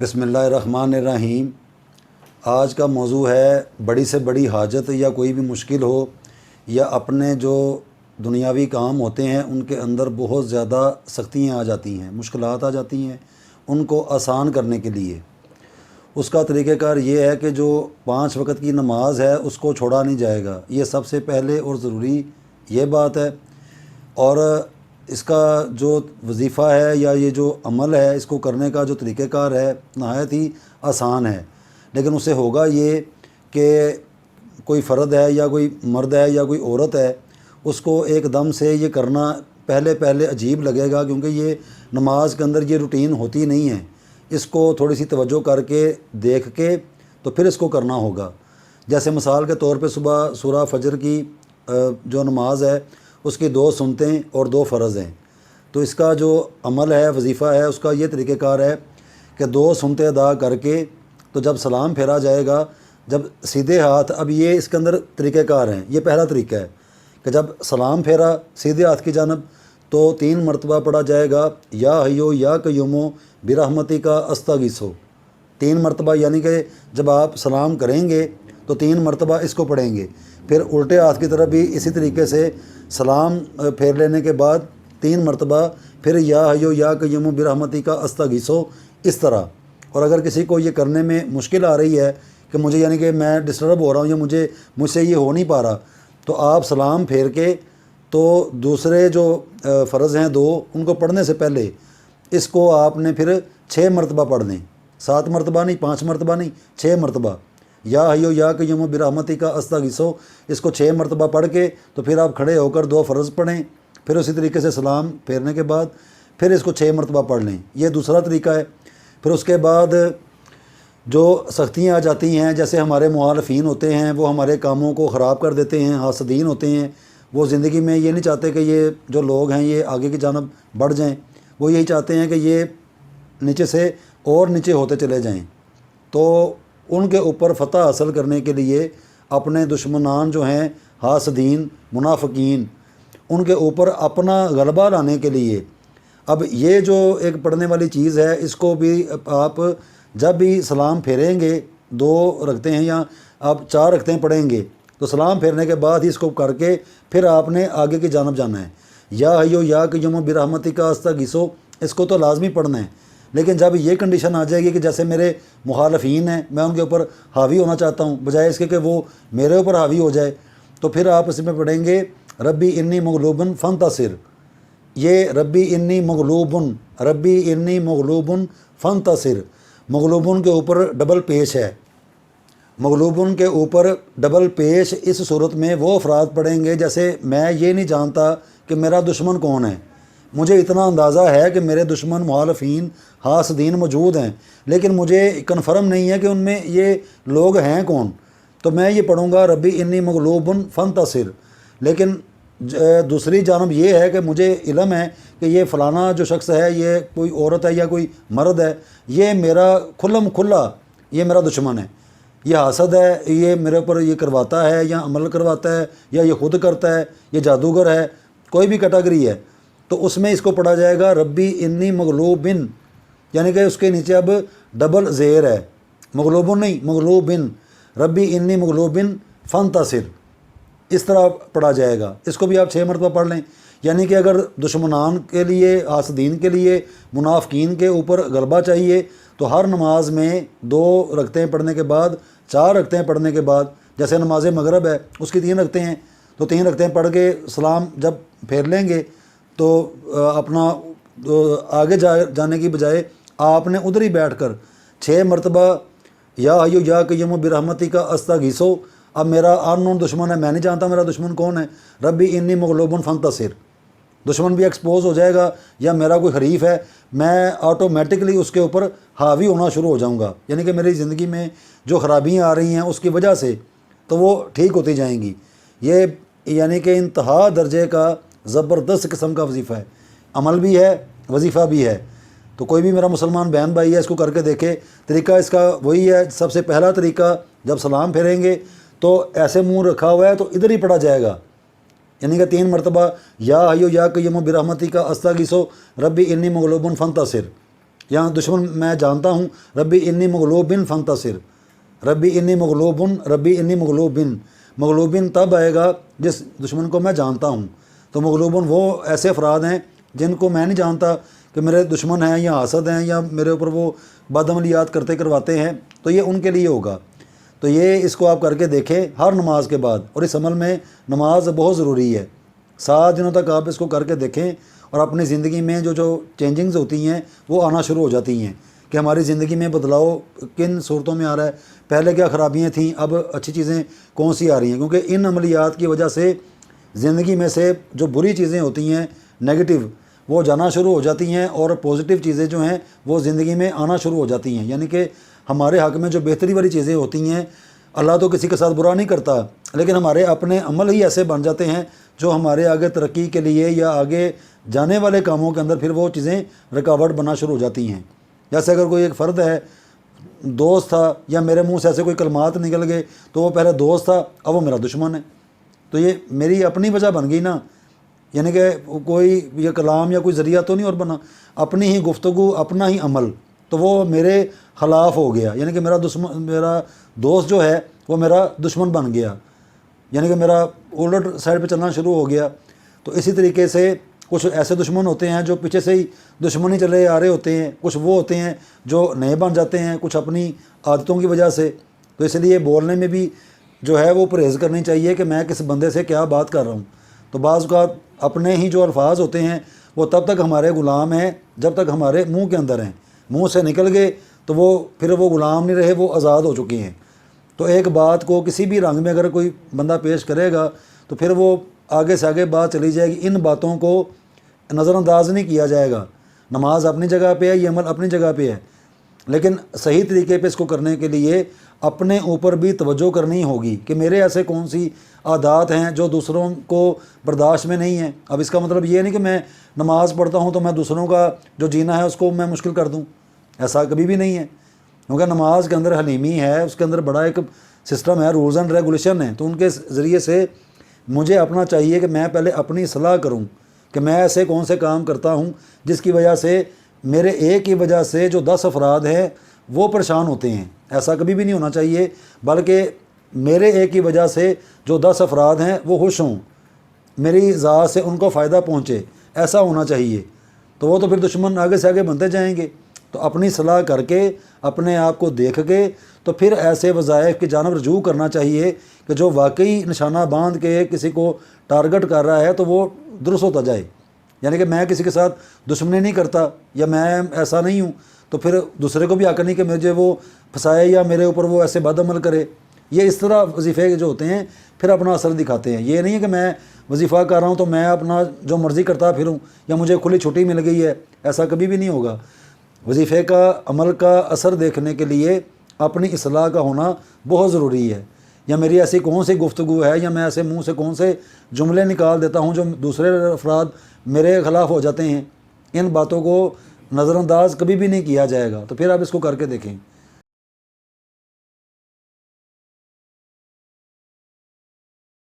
बिस्मिल्लाहिर्रहमानिर्रहीम। आज का मौजू है बड़ी से बड़ी हाजत या कोई भी मुश्किल हो या अपने जो दुनियावी काम होते हैं उनके अंदर बहुत ज़्यादा सख्तियाँ आ जाती हैं, मुश्किलात आ जाती हैं, उनको आसान करने के लिए उसका तरीक़ेकार ये है कि जो 5 वक़्त की नमाज है उसको छोड़ा नहीं जाएगा। ये सबसे पहले और ज़रूरी ये बात है। और इसका जो वजीफ़ा है या ये जो अमल है इसको करने का जो तरीक़ेकार है नहायत ही आसान है, लेकिन उससे होगा ये कि कोई फ़र्द है या कोई मर्द है या कोई औरत है उसको एकदम से ये करना पहले पहले अजीब लगेगा, क्योंकि ये नमाज के अंदर ये रूटीन होती नहीं है। इसको थोड़ी सी तवज्जो करके देख के तो फिर इसको करना होगा। जैसे मिसाल के तौर पे सुबह सूरह फजर की जो नमाज है उसकी 2 सुन्नतें और 2 फ़र्ज़ हैं। तो इसका जो अमल है, वजीफ़ा है, उसका ये तरीक़ेकार है कि 2 सुन्नतें अदा करके तो जब सलाम फेरा जाएगा, जब सीधे हाथ, अब ये इसके अंदर तरीक़ेकार हैं। ये पहला तरीका है कि जब सलाम फेरा सीधे हाथ की जानब तो 3 मरतबा पढ़ा जाएगा या हय्यो या क़य्यूमो बिरहमतिका अस्तगीसो। 3 मरतबा, यानी कि जब आप सलाम करेंगे तो 3 मरतबा इसको पढ़ेंगे। फिर उल्टे हाथ की तरफ भी इसी तरीके से सलाम फेर लेने के बाद 3 मरतबा फिर या हय्यो या क़य्यूमो बिरहमतिका अस्तगीसो, इस तरह। और अगर किसी को ये करने में मुश्किल आ रही है कि मुझे, यानी कि मैं डिस्टर्ब हो रहा हूँ या मुझसे ये हो नहीं पा रहा, तो आप सलाम फेर के तो दूसरे जो फ़र्ज़ हैं 2 उनको पढ़ने से पहले इसको आपने फिर 6 मरतबा पढ़ लें। 7 मरतबा नहीं, 5 मरतबा नहीं, 6 मरतबा। या हय्यो या क़य्यूमो बिरहमतिका अस्तगीसो, इसको 6 मरतबा पढ़ के तो फिर आप खड़े होकर 2 फ़र्ज़ पढ़ें। फिर उसी तरीके से सलाम फेरने के बाद फिर इसको 6 मरतबा पढ़ लें। ये दूसरा तरीका है। फिर उसके बाद जो सख्तियाँ आ जाती हैं, जैसे हमारे मुखालिफीन होते हैं वो हमारे कामों को ख़राब कर देते हैं, हासदीन होते हैं, वो ज़िंदगी में ये नहीं चाहते कि ये जो लोग हैं ये आगे की जानब बढ़ जाएं, वो यही चाहते हैं कि ये नीचे से और नीचे होते चले जाएं। तो उनके ऊपर फ़तह हासिल करने के लिए अपने दुश्मनान जो हैं हासदीन, मुनाफिकीन, उनके ऊपर अपना गलबा लाने के लिए अब ये जो एक पढ़ने वाली चीज़ है इसको भी आप जब भी सलाम फेरेंगे, 2 रखते हैं या आप 4 रखते पढ़ेंगे, तो सलाम फेरने के बाद ही इसको करके फिर आपने आगे की जानब जाना है। या हय्यो या क़य्यूमो बिरहमतिका अस्तगीसो, इसको तो लाजमी पढ़ना है। लेकिन जब ये कंडीशन आ जाएगी कि जैसे मेरे मुखालिफीन हैं, मैं उनके ऊपर हावी होना चाहता हूँ बजाय इसके कि वो मेरे ऊपर हावी हो जाए, तो फिर आप इसमें पढ़ेंगे रब्बी इन्नी मग़लूबुन फ़ंतसिर। ये रब्बी इन्नी मग़लूबुन, रब्बी इन्नी मग़लूबुन फ़ंतसिर, मग़लूबुन के ऊपर डबल पेश है। मग़लूबुन के ऊपर डबल पेश इस सूरत में वो अफराद पढ़ेंगे जैसे मैं ये नहीं जानता कि मेरा दुश्मन कौन है। मुझे इतना अंदाज़ा है कि मेरे दुश्मन मुखालिफीन हासदीन मौजूद हैं, लेकिन मुझे कन्फर्म नहीं है कि उनमें ये लोग हैं कौन। तो मैं ये पढ़ूँगा रब्बी इन्नी मग़लूबुन फ़ंतसिर। लेकिन दूसरी जानब ये है कि मुझे इल्म है कि ये फ़लाना जो शख्स है, ये कोई औरत है या कोई मर्द है, ये मेरा खुल्लम खुल्ला ये मेरा दुश्मन है, ये हासद है, ये मेरे ऊपर ये करवाता है या अमल करवाता है या ये ख़ुद करता है, ये जादूगर है, कोई भी कैटेगरी है, तो उसमें इसको पढ़ा जाएगा रब्बी इन्नी मग़लूबिन, यानी कि उसके नीचे अब डबल ज़ेर है, मग़लूबुन नहीं मग़लूबिन, रब्बी इन्नी मग़लूबिन फ़ंतसिर, इस तरह पढ़ा जाएगा। इसको भी आप 6 मरतबा पढ़ लें। यानी कि अगर दुश्मनान के लिए, हासदीन के लिए, मुनाफिकीन के ऊपर गलबा चाहिए तो हर नमाज में 2 रखते पढ़ने के बाद, 4 रखते पढ़ने के बाद, जैसे नमाज मगरब है उसकी 3 रखते हैं, तो 3 रखते पढ़ के सलाम जब फेर लेंगे तो अपना आगे जाने की बजाय आपने उधर ही बैठ कर 6 मरतबा या हय्यो या क़य्यूमो बिरहमतिका अस्तगीसो। अब मेरा अननोन दुश्मन है, मैं नहीं जानता मेरा दुश्मन कौन है, रब्बी इन्नी मग़लूबुन फ़ंतसिर, दुश्मन भी एक्सपोज हो जाएगा या मेरा कोई हरीफ है, मैं ऑटोमेटिकली उसके ऊपर हावी होना शुरू हो जाऊंगा। यानी कि मेरी ज़िंदगी में जो ख़राबियाँ आ रही हैं उसकी वजह से तो वो ठीक होती जाएंगी। ये यानी कि इंतहा दर्जे का ज़बरदस्त किस्म का वजीफ़ा है, अमल भी है, वजीफ़ा भी है। तो कोई भी मेरा मुसलमान बहन भाई है इसको करके देखे। तरीका इसका वही है, सबसे पहला तरीका जब सलाम फेरेंगे तो ऐसे मुंह रखा हुआ है तो इधर ही पढ़ा जाएगा, यानी कि 3 मरतबा या हय्यो या क़य्यूमो बिरहमतिका अस्तगीसो रब्बी इन्नी मग़लूबुन फ़ंतसिर। یا دشمن میں جانتا ہوں ربی انی مغلوبن فانتصر، ربی انی مغلوبن، ربی انی مغلوبن، مغلوبن تب آئے گا جس دشمن کو میں جانتا ہوں۔ تو مغلوبن وہ ایسے افراد ہیں جن کو میں نہیں جانتا کہ میرے دشمن ہیں یا حاسد ہیں یا میرے اوپر وہ بد عملیات کرواتے ہیں، تو یہ ان کے لیے ہوگا۔ تو یہ اس کو آپ کر کے دیکھیں ہر نماز کے بعد، اور اس عمل میں نماز بہت ضروری ہے۔ 7 دنوں تک آپ اس کو کر کے دیکھیں اور اپنی زندگی میں جو چینجنگز ہوتی ہیں وہ آنا شروع ہو جاتی ہیں کہ ہماری زندگی میں بدلاؤ کن صورتوں میں آ رہا ہے، پہلے کیا خرابیاں تھیں، اب اچھی چیزیں کون سی آ رہی ہیں، کیونکہ ان عملیات کی وجہ سے زندگی میں سے جو بری چیزیں ہوتی ہیں نیگیٹو، وہ جانا شروع ہو جاتی ہیں، اور پازیٹیو چیزیں جو ہیں وہ زندگی میں آنا شروع ہو جاتی ہیں۔ یعنی کہ ہمارے حق میں جو بہتری والی چیزیں ہوتی ہیں، اللہ تو کسی کے ساتھ برا نہیں کرتا، لیکن ہمارے اپنے عمل ہی ایسے بن جاتے ہیں جو ہمارے آگے ترقی کے لیے یا آگے جانے والے کاموں کے اندر پھر وہ چیزیں رکاوٹ بننا شروع ہو جاتی ہیں۔ جیسے اگر کوئی ایک فرد ہے، دوست تھا، یا میرے منہ سے ایسے کوئی کلمات نکل گئے تو وہ پہلے دوست تھا، اب وہ میرا دشمن ہے، تو یہ میری اپنی وجہ بن گئی نا۔ یعنی کہ کوئی یہ کلام یا کوئی ذریعہ تو نہیں اور بنا، اپنی ہی گفتگو، اپنا ہی عمل، تو وہ میرے خلاف ہو گیا، یعنی کہ میرا دوست جو ہے وہ میرا دشمن بن گیا، یعنی کہ میرا الٹ سائڈ پہ چلنا شروع ہو گیا۔ تو اسی طریقے سے کچھ ایسے دشمن ہوتے ہیں جو پیچھے سے ہی دشمنی چلے آ رہے ہوتے ہیں، کچھ وہ ہوتے ہیں جو نئے بن جاتے ہیں، کچھ اپنی عادتوں کی وجہ سے۔ تو اس لیے بولنے میں بھی جو ہے وہ پرہیز کرنی چاہیے کہ میں کس بندے سے کیا بات کر رہا ہوں۔ تو بعض اوقات اپنے ہی جو الفاظ ہوتے ہیں وہ تب تک ہمارے غلام ہیں جب تک ہمارے منہ کے اندر ہیں، منہ سے نکل گئے تو پھر وہ غلام نہیں رہے، وہ آزاد ہو چکے ہیں۔ تو ایک بات کو کسی بھی رنگ میں اگر کوئی بندہ پیش کرے گا تو پھر وہ آگے سے آگے بات چلی جائے گی، ان باتوں کو نظر انداز نہیں کیا جائے گا۔ نماز اپنی جگہ پہ ہے، یہ عمل اپنی جگہ پہ ہے، لیکن صحیح طریقے پہ اس کو کرنے کے لیے اپنے اوپر بھی توجہ کرنی ہوگی کہ میرے ایسے کون سی عادات ہیں جو دوسروں کو برداشت میں نہیں ہیں۔ اب اس کا مطلب یہ نہیں کہ میں نماز پڑھتا ہوں تو میں دوسروں کا جو جینا ہے اس کو میں مشکل کر دوں، ایسا کبھی بھی نہیں ہے، کیونکہ نماز کے اندر حلیمی ہے، اس کے اندر بڑا ایک سسٹم ہے، رولز اینڈ ریگولیشن ہے۔ تو ان کے ذریعے سے مجھے اپنا چاہیے کہ میں پہلے اپنی اصلاح کروں کہ میں ایسے کون سے کام کرتا ہوں جس کی وجہ سے میرے ایک کی وجہ سے جو 10 افراد ہیں وہ پریشان ہوتے ہیں۔ ایسا کبھی بھی نہیں ہونا چاہیے، بلکہ میرے ایک کی وجہ سے جو 10 افراد ہیں وہ خوش ہوں، میری ذات سے ان کو فائدہ پہنچے، ایسا ہونا چاہیے۔ تو وہ تو پھر دشمن آگے سے آگے بنتے جائیں گے۔ تو اپنی صلاح کر کے، اپنے آپ کو دیکھ کے، تو پھر ایسے وظائف کی جانب رجوع کرنا چاہیے کہ جو واقعی نشانہ باندھ کے کسی کو ٹارگٹ کر رہا ہے تو وہ درست ہوتا جائے۔ یعنی کہ میں کسی کے ساتھ دشمنی نہیں کرتا یا میں ایسا نہیں ہوں، تو پھر دوسرے کو بھی حق نہیں کہ مجھے وہ پھنسائے یا میرے اوپر وہ ایسے بد عمل کرے۔ یہ اس طرح وظیفے جو ہوتے ہیں پھر اپنا اثر دکھاتے ہیں۔ یہ نہیں ہے کہ میں وظیفہ کر رہا ہوں تو میں اپنا جو مرضی کرتا پھروں یا مجھے کھلی چھٹی مل گئی ہے، ایسا کبھی بھی نہیں ہوگا۔ وظیفے کا عمل کا اثر دیکھنے کے لیے اپنی اصلاح کا ہونا بہت ضروری ہے۔ یا میری ایسی کون سی گفتگو ہے یا میں ایسے منہ سے کون سے جملے نکال دیتا ہوں جو دوسرے افراد میرے خلاف ہو جاتے ہیں، ان باتوں کو نظر انداز کبھی بھی نہیں کیا جائے گا۔ تو پھر آپ اس کو کر کے دیکھیں۔